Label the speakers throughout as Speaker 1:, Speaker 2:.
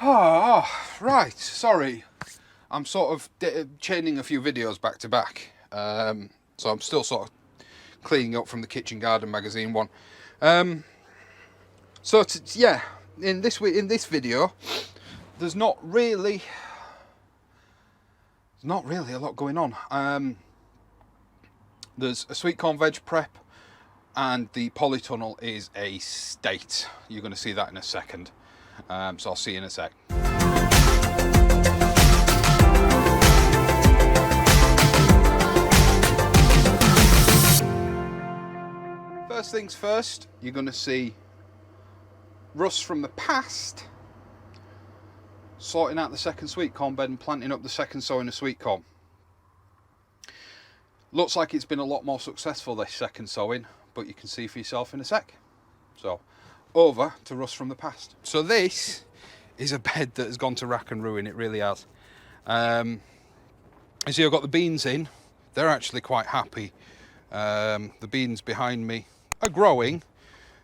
Speaker 1: Oh, right, sorry. I'm sort of chaining a few videos back to back. So I'm still sort of cleaning up from the Kitchen Garden magazine one. Yeah, in this video, there's not really a lot going on. There's a sweet corn veg prep, and the polytunnel is a state. You're going to see that in a second. So I'll see you in a sec. First things first, you're going to see rust from the past, sorting out the second sweet corn bed and planting up the second sowing of sweet corn. Looks like it's been a lot more successful this second sowing, but you can see for yourself in a sec. So over to rust from the past. So this is a bed that has gone to rack and ruin, it really has. You see I've got the beans in, they're actually quite happy. The beans behind me are growing,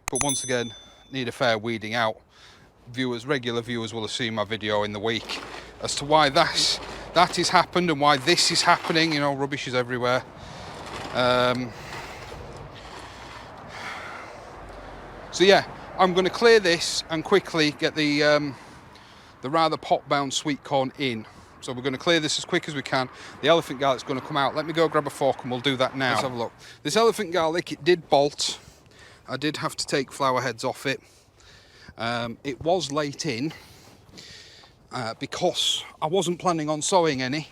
Speaker 1: but once again need a fair weeding out. Regular viewers will have seen my video in the week as to why that has happened and why this is happening. You know, rubbish is everywhere. So yeah, I'm going to clear this and quickly get the rather pot-bound sweet corn in. So we're going to clear this as quick as we can. The elephant garlic's going to come out. Let me go grab a fork and we'll do that now. Let's have a look. This elephant garlic, it did bolt. I did have to take flower heads off it. It was late in because I wasn't planning on sowing any,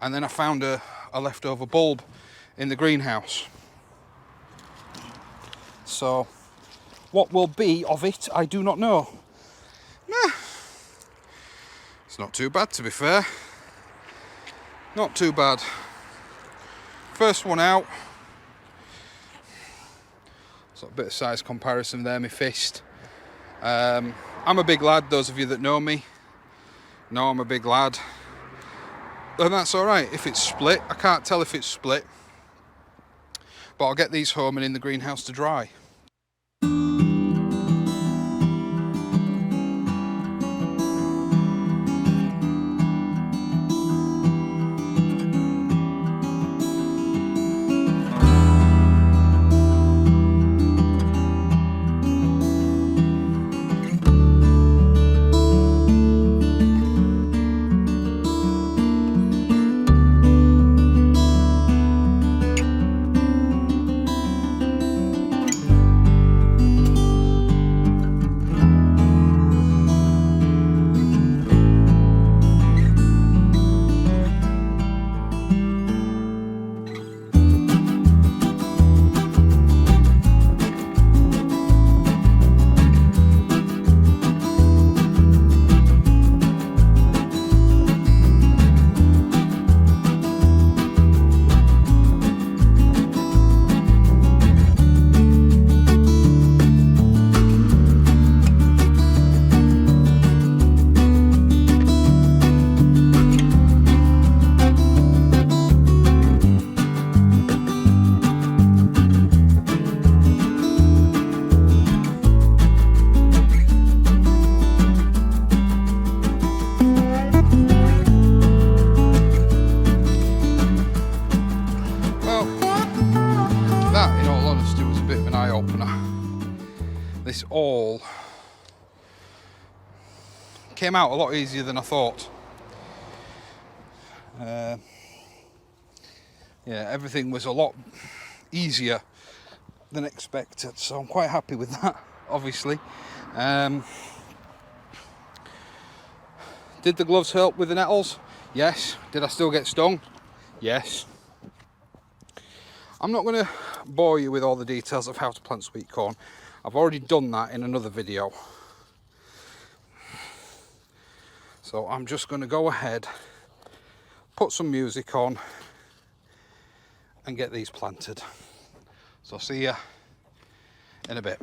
Speaker 1: and then I found a leftover bulb in the greenhouse. So what will be of it, I do not know. It's not too bad, to be fair. Not too bad. First one out. So a bit of size comparison there, my fist. I'm a big lad, those of you that know me know I'm a big lad. And that's alright if it's split. I can't tell if it's split. But I'll get these home and in the greenhouse to dry. This all came out a lot easier than I thought. Yeah, everything was a lot easier than expected, so I'm quite happy with that, obviously. Did the gloves help with the nettles? Yes. Did I still get stung? Yes. I'm not going to bore you with all the details of how to plant sweet corn. I've already done that in another video. So I'm just going to go ahead, put some music on and get these planted. So I'll see you in a bit.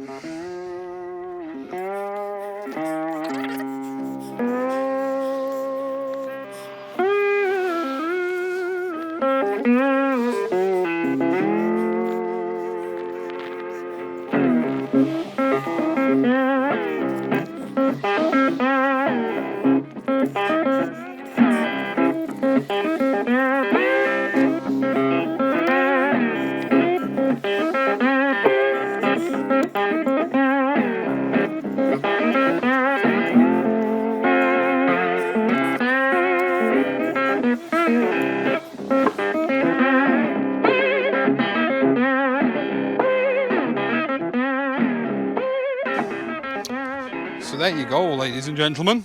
Speaker 1: ladies and gentlemen.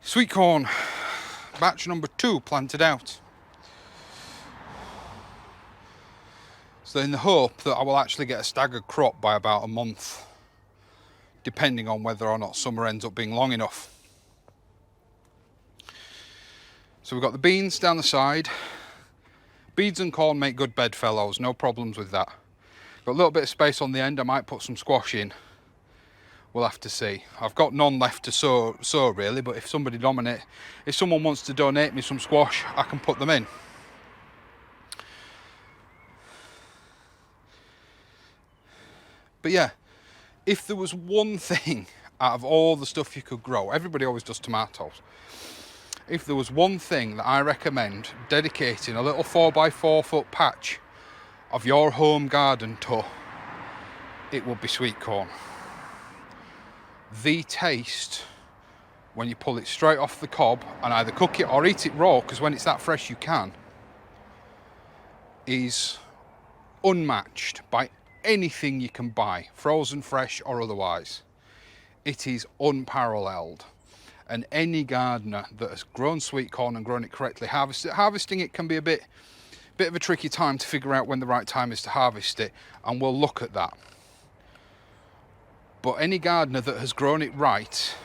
Speaker 1: Sweetcorn, batch number 2 planted out. So in the hope that I will actually get a staggered crop by about a month, depending on whether or not summer ends up being long enough. So we've got the beans down the side. Beans and corn make good bedfellows, no problems with that. Got a little bit of space on the end, I might put some squash in. We'll have to see. I've got none left to sow really, but if someone wants to donate me some squash, I can put them in. But yeah, if there was one thing out of all the stuff you could grow, everybody always does tomatoes. If there was one thing that I recommend dedicating a little 4x4 foot patch of your home garden to, it would be sweet corn. The taste, when you pull it straight off the cob and either cook it or eat it raw, because when it's that fresh you can, is unmatched by anything you can buy, frozen, fresh or otherwise. It is unparalleled. And any gardener that has grown sweet corn and grown it correctly, harvesting it can be a bit of a tricky time to figure out when the right time is to harvest it, and we'll look at that. But any gardener that has grown it right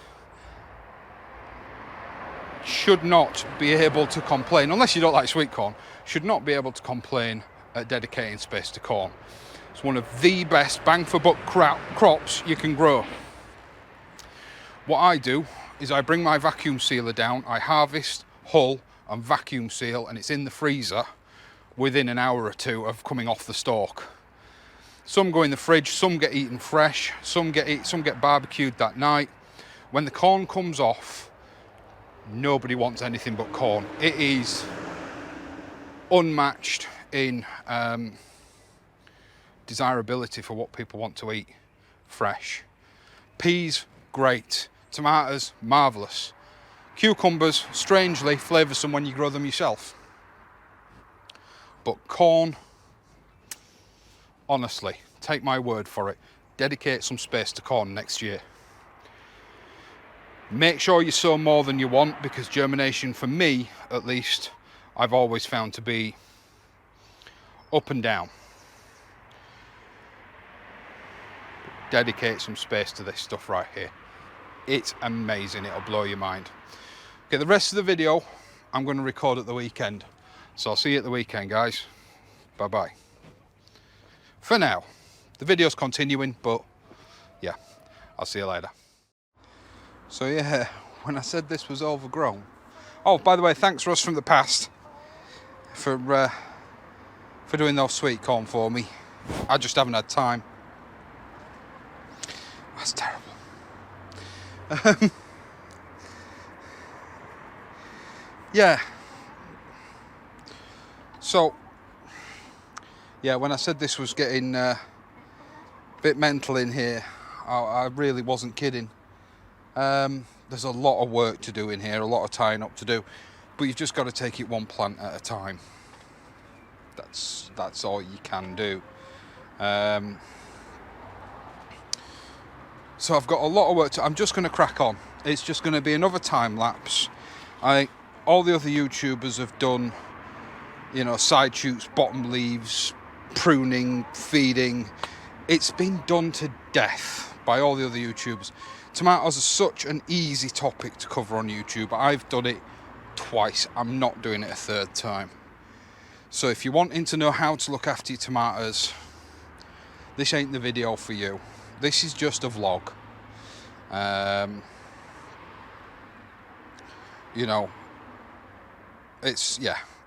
Speaker 1: should not be able to complain, unless you don't like sweet corn, should not be able to complain at dedicating space to corn. It's one of the best bang for buck crops you can grow. What I do is I bring my vacuum sealer down, I harvest, hull and vacuum seal, and it's in the freezer within an hour or two of coming off the stalk. Some go in the fridge, some get eaten fresh, some get barbecued that night. When the corn comes off, nobody wants anything but corn. It is unmatched in desirability for what people want to eat fresh. Peas, great. Tomatoes, marvellous. Cucumbers, strangely flavoursome when you grow them yourself. But corn, honestly, take my word for it, dedicate some space to corn next year. Make sure you sow more than you want, because germination, for me at least, I've always found to be up and down. Dedicate some space to this stuff right here. It's amazing, it'll blow your mind. Okay, the rest of the video I'm going to record at the weekend. So I'll see you at the weekend, guys. Bye-bye. For now, the video's continuing, but yeah, I'll see you later. So yeah, when I said this was overgrown. Oh, by the way, thanks Russ from the past for doing those sweet corn for me. I just haven't had time. That's terrible. Yeah. So, yeah, when I said this was getting a bit mental in here, I really wasn't kidding. There's a lot of work to do in here, a lot of tying up to do, but you've just got to take it one plant at a time. That's all you can do. So I've got a lot of work I'm just going to crack on. It's just going to be another time lapse. All the other YouTubers have done, you know, side shoots, bottom leaves, pruning, feeding. It's been done to death by all the other YouTubers. Tomatoes are such an easy topic to cover on YouTube. I've done it twice. I'm not doing it a third time. So if you're wanting to know how to look after your tomatoes, this ain't the video for you. This is just a vlog. You know, it's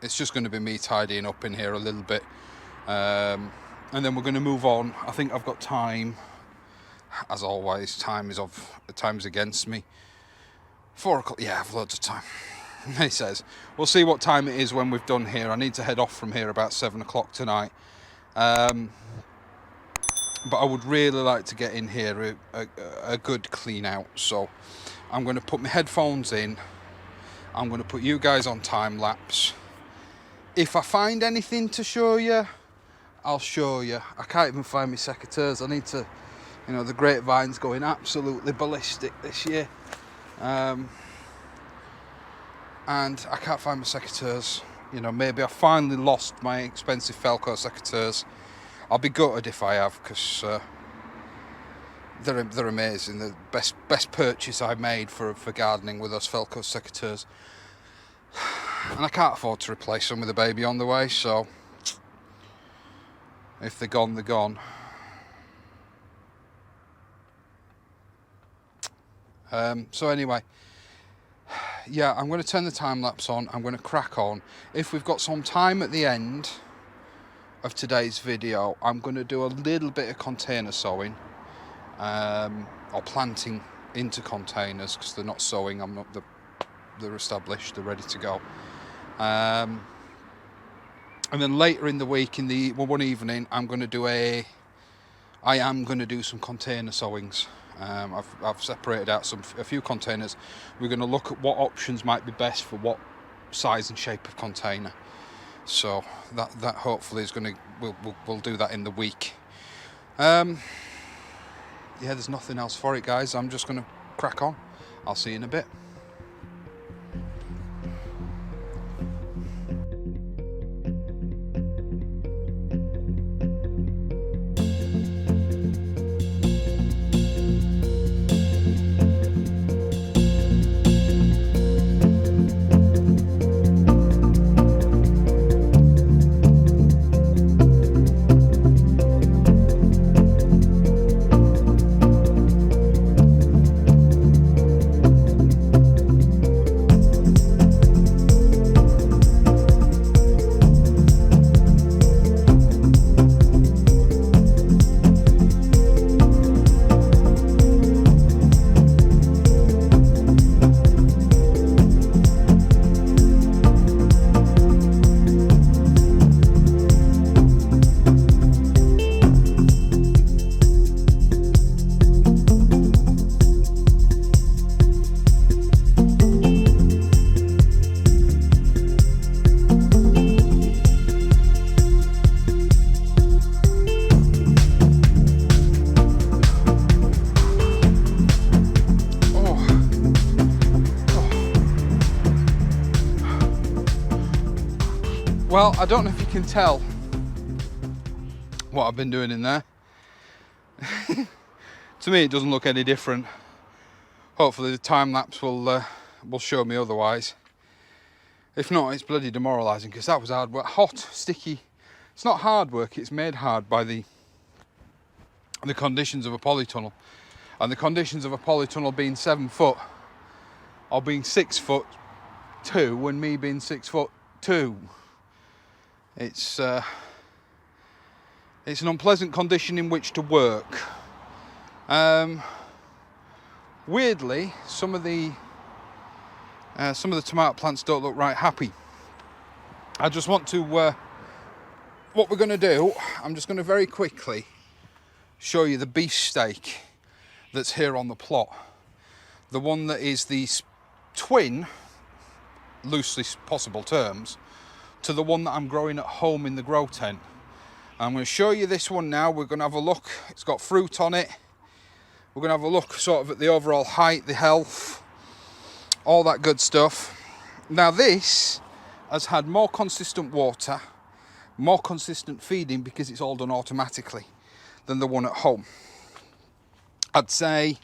Speaker 1: just going to be me tidying up in here a little bit, and then we're going to move on. I think I've got time, as always. Time's against me. 4 o'clock. Yeah, I've loads of time. He says we'll see what time it is when we've done here. I need to head off from here about 7 o'clock tonight. But I would really like to get in here a good clean out. So I'm going to put my headphones in. I'm going to put you guys on time lapse. If I find anything to show you, I'll show you. I can't even find my secateurs. I need to You know, the grapevine's going absolutely ballistic this year. And I can't find my secateurs. You know, maybe I finally lost my expensive Felco secateurs. I'll be gutted if I have, because they're amazing. The best purchase I made for gardening with those Felco secateurs. And I can't afford to replace them with a baby on the way, so if they're gone, they're gone. So anyway, yeah, I'm going to turn the time lapse on. I'm going to crack on. If we've got some time at the end of today's video, I'm going to do a little bit of container sowing, or planting into containers, because they're not sowing. They're established. They're ready to go. And then later in the week, one evening, I am going to do some container sowings. I've separated out a few containers. We're going to look at what options might be best for what size and shape of container. So that hopefully is going to we'll do that in the week. Yeah, there's nothing else for it, guys. I'm just going to crack on. I'll see you in a bit. Well, I don't know if you can tell what I've been doing in there. To me, it doesn't look any different. Hopefully the time lapse will show me otherwise. If not, it's bloody demoralising, because that was hard work. Hot, sticky. It's not hard work, it's made hard by the conditions of a polytunnel. And the conditions of a polytunnel being 7 foot, or being 6'2", and me being 6'2". It's an unpleasant condition in which to work. Weirdly, some of the tomato plants don't look right happy. I just want to, what we're going to do, I'm just going to very quickly show you the beefsteak that's here on the plot. The one that is the twin, loosely possible terms, to the one that I'm growing at home in the grow tent. I'm going to show you this one now. We're going to have a look. It's got fruit on it. We're going to have a look sort of at the overall height, the health, all that good stuff. Now this has had more consistent water, more consistent feeding, because it's all done automatically, than the one at home. I'd say,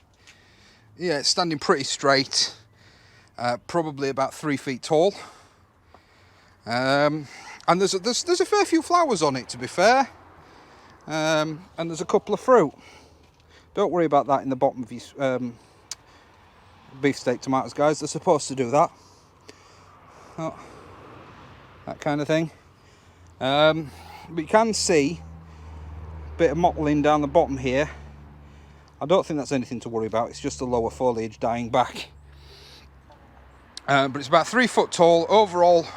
Speaker 1: yeah, it's standing pretty straight, probably about 3 feet tall. And there's a fair few flowers on it, to be fair, and there's a couple of fruit. Don't worry about that in the bottom of your beefsteak tomatoes, guys. They're supposed to do that. Oh, that kind of thing. But you can see a bit of mottling down the bottom here. I don't think that's anything to worry about. It's just the lower foliage dying back. But it's about 3 foot tall overall.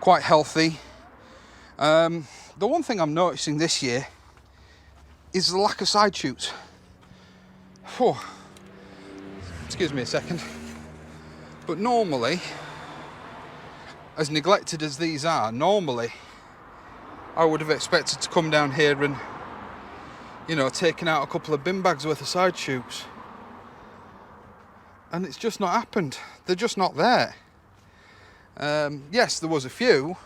Speaker 1: Quite healthy. The one thing I'm noticing this year is the lack of side shoots. Whew. Excuse me a second. But normally, as neglected as these are, normally I would have expected to come down here and you know, taking out a couple of bin bags worth of side shoots. And it's just not happened. They're just not there. Yes, there was a few,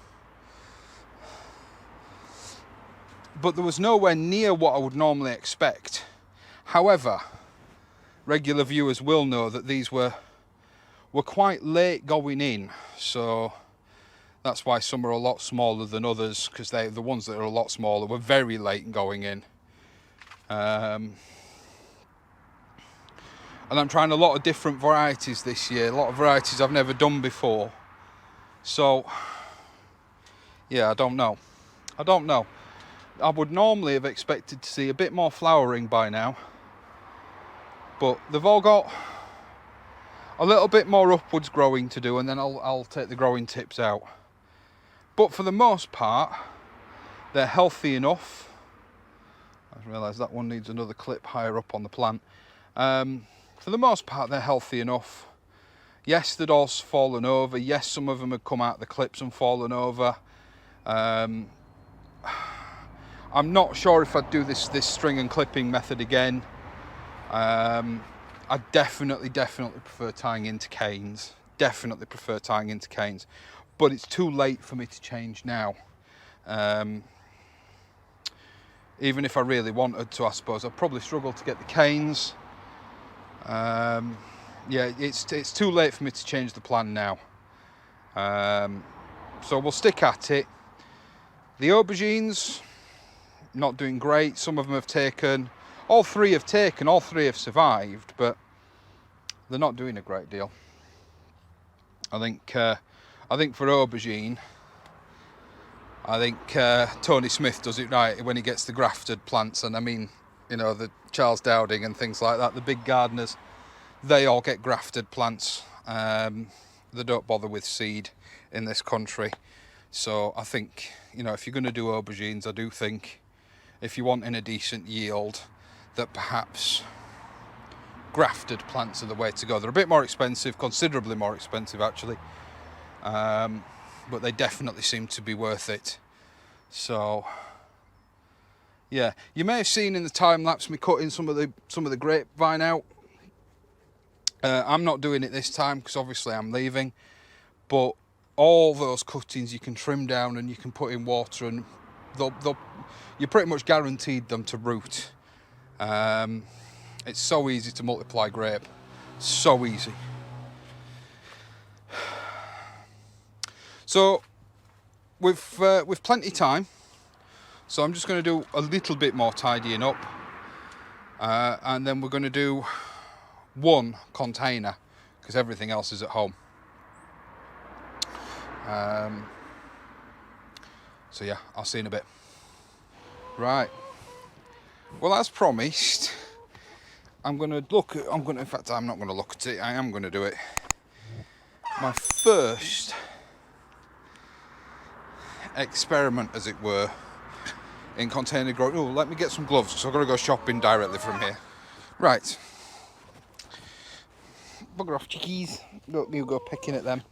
Speaker 1: but there was nowhere near what I would normally expect. However, regular viewers will know that these were quite late going in, so that's why some are a lot smaller than others, because the ones that are a lot smaller were very late in going in. And I'm trying a lot of different varieties this year, a lot of varieties I've never done before. So, yeah, I don't know. I would normally have expected to see a bit more flowering by now, but they've all got a little bit more upwards growing to do, and then I'll take the growing tips out. But for the most part, they're healthy enough. I realise that one needs another clip higher up on the plant. For the most part, they're healthy enough. Yes, they'd all fallen over. Yes, some of them had come out the clips and fallen over. I'm not sure if I'd do this string and clipping method again. I definitely prefer tying into canes. Definitely prefer tying into canes. But it's too late for me to change now. Even if I really wanted to, I suppose I'd probably struggle to get the canes. Yeah, it's too late for me to change the plan now. So we'll stick at it. The aubergines, not doing great. Some of them have taken, all three have survived, but they're not doing a great deal. I think for aubergine, I think Tony Smith does it right when he gets the grafted plants, and I mean, you know, the Charles Dowding and things like that, the big gardeners, they all get grafted plants. They don't bother with seed in this country. So I think, you know, if you're going to do aubergines, I do think if you want in a decent yield, that perhaps grafted plants are the way to go. They're a bit more expensive, considerably more expensive actually, but they definitely seem to be worth it. So yeah, you may have seen in the time lapse me cutting some of the grapevine out. I'm not doing it this time because obviously I'm leaving, but all those cuttings you can trim down and you can put in water, and you're pretty much guaranteed them to root. It's so easy to multiply grape, so easy. So we've plenty of time, so I'm just going to do a little bit more tidying up, and then we're going to do one container because everything else is at home. So yeah, I'll see you in a bit. Right, well, as promised, in fact, I'm not going to look at it, I am going to do it. My first experiment, as it were, in container growing. Oh, let me get some gloves, so I've got to go shopping directly from here. Right. Bugger off, chickies. Don't you go picking at them.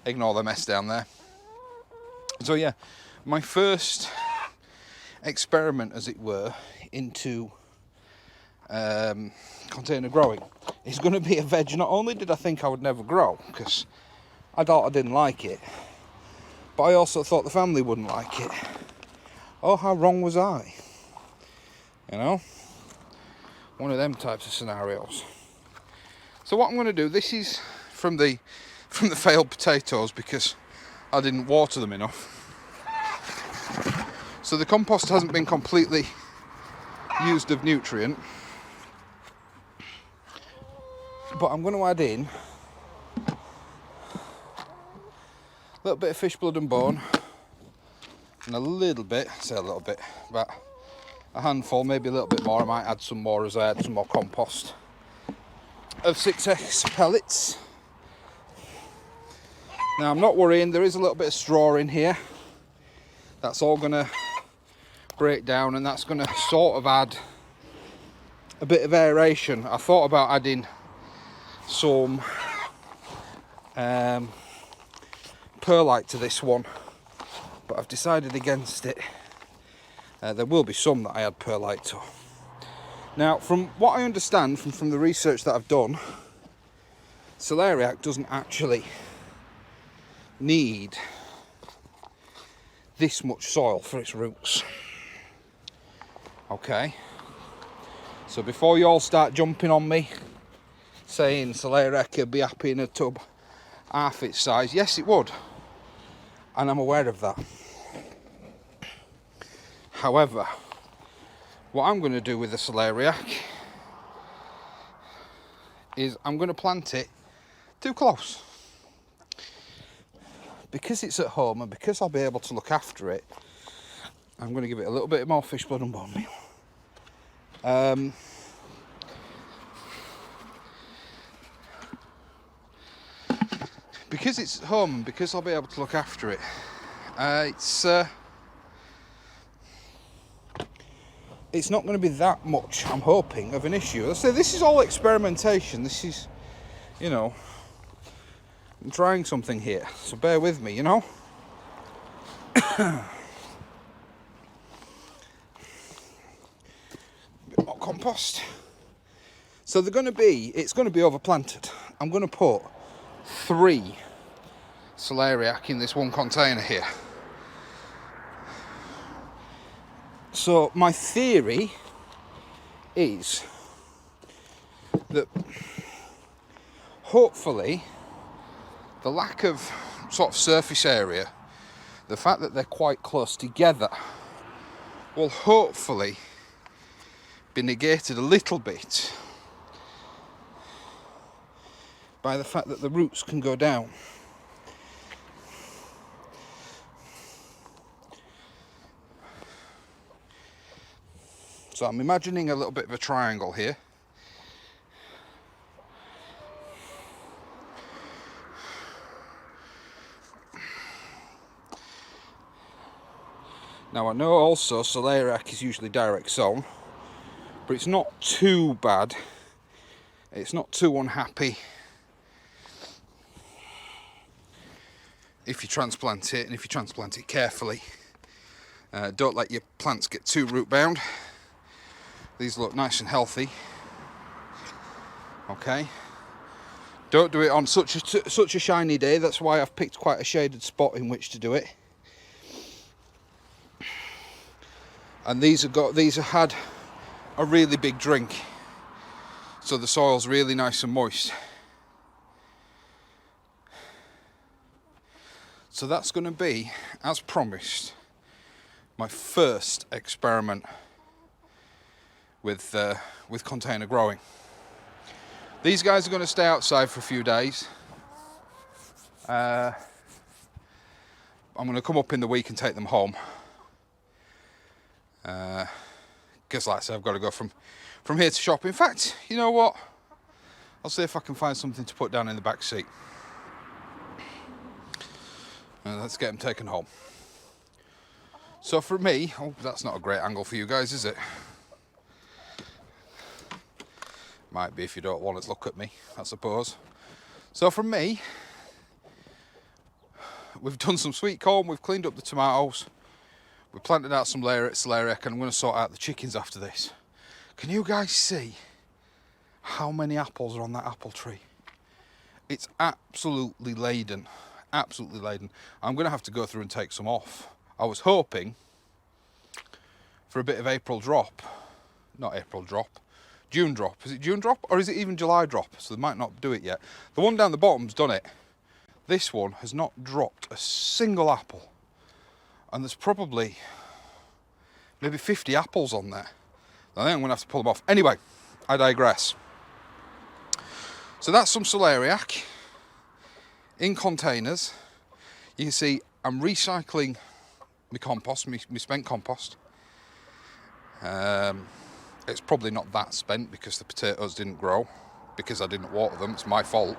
Speaker 1: Ignore the mess down there. So yeah, my first experiment, as it were, into container growing is going to be a veg. Not only did I think I would never grow, because I thought I didn't like it, but I also thought the family wouldn't like it. Oh, how wrong was I? You know, one of them types of scenarios. So what I'm going to do, this is from the failed potatoes because I didn't water them enough. So the compost hasn't been completely used of nutrient, but I'm going to add in a little bit of fish blood and bone, and a little bit, about a handful, maybe a little bit more. I might add some more as I add some more compost, of 6x pellets. Now I'm not worrying, there is a little bit of straw in here. That's all going to break down, and that's going to sort of add a bit of aeration. I thought about adding some perlite to this one, but I've decided against it. There will be some that I add perlite to, Now, from what I understand from the research that I've done, celeriac doesn't actually need this much soil for its roots. Okay, so before you all start jumping on me saying celeriac would be happy in a tub half its size, yes it would, and I'm aware of that. However, what I'm going to do with the celeriac is I'm going to plant it too close. Because it's at home and because I'll be able to look after it, I'm going to give it a little bit more fish blood and bone meal. Because it's at home and because I'll be able to look after it, it's not going to be that much, I'm hoping, of an issue. I say this is all experimentation. This is, you know, I'm trying something here, so bear with me, you know. Bit more compost. So it's going to be overplanted. I'm going to put 3 celeriac in this one container here. So my theory is that hopefully the lack of sort of surface area, the fact that they're quite close together, will hopefully be negated a little bit by the fact that the roots can go down. So I'm imagining a little bit of a triangle here. Now I know also celeriac is usually direct sown, but it's not too bad. It's not too unhappy if you transplant it, and if you transplant it carefully. Don't let your plants get too root bound. These look nice and healthy. Okay. Don't do it on such a shiny day. That's why I've picked quite a shaded spot in which to do it. And these have had a really big drink, so the soil's really nice and moist. So that's going to be, as promised, my first experiment with container growing. These guys are going to stay outside for a few days. I'm going to come up in the week and take them home. Because like I said, I've got to go from here to shop. In fact, you know what? I'll see if I can find something to put down in the back seat. Let's get them taken home. So for me, oh, that's not a great angle for you guys, is it? Might be if you don't want to look at me, I suppose. So from me, we've done some sweet corn, we've cleaned up the tomatoes, we planted out some celeriac, and I'm going to sort out the chickens after this. Can you guys see how many apples are on that apple tree? It's absolutely laden, absolutely laden. I'm going to have to go through and take some off. I was hoping for a bit of April drop, not April drop, June drop. Is it June drop or is it even July drop? So they might not do it yet. The one down the bottom's done it. This one has not dropped a single apple. And there's probably maybe 50 apples on there. I think I'm going to have to pull them off. Anyway, I digress. So that's some celeriac in containers. You can see I'm recycling my compost, my spent compost. It's probably not that spent because the potatoes didn't grow, because I didn't water them. It's my fault.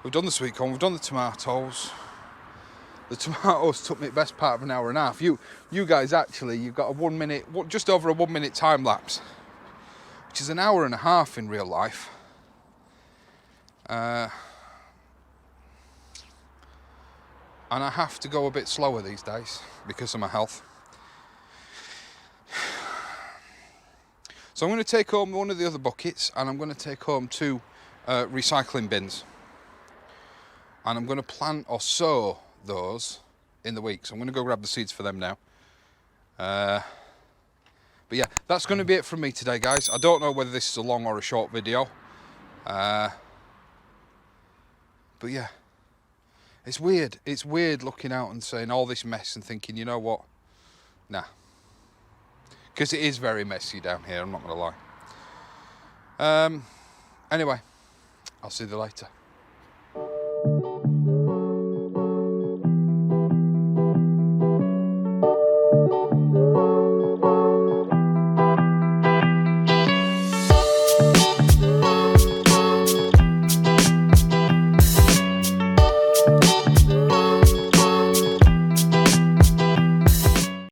Speaker 1: We've done the sweet corn, we've done the tomatoes. The tomatoes took me the best part of an hour and a half. You guys actually, you've got just over a 1 minute time lapse, which is an hour and a half in real life. And I have to go a bit slower these days because of my health. So I'm going to take home one of the other buckets, and I'm going to take home 2 recycling bins. And I'm going to plant or sow those in the week. So I'm going to go grab the seeds for them now. But yeah, that's going to be it from me today, guys. I don't know whether this is a long or a short video. But yeah, it's weird. It's weird looking out and saying all this mess and thinking, you know what? Nah. Because it is very messy down here, I'm not going to lie. Anyway, I'll see you later.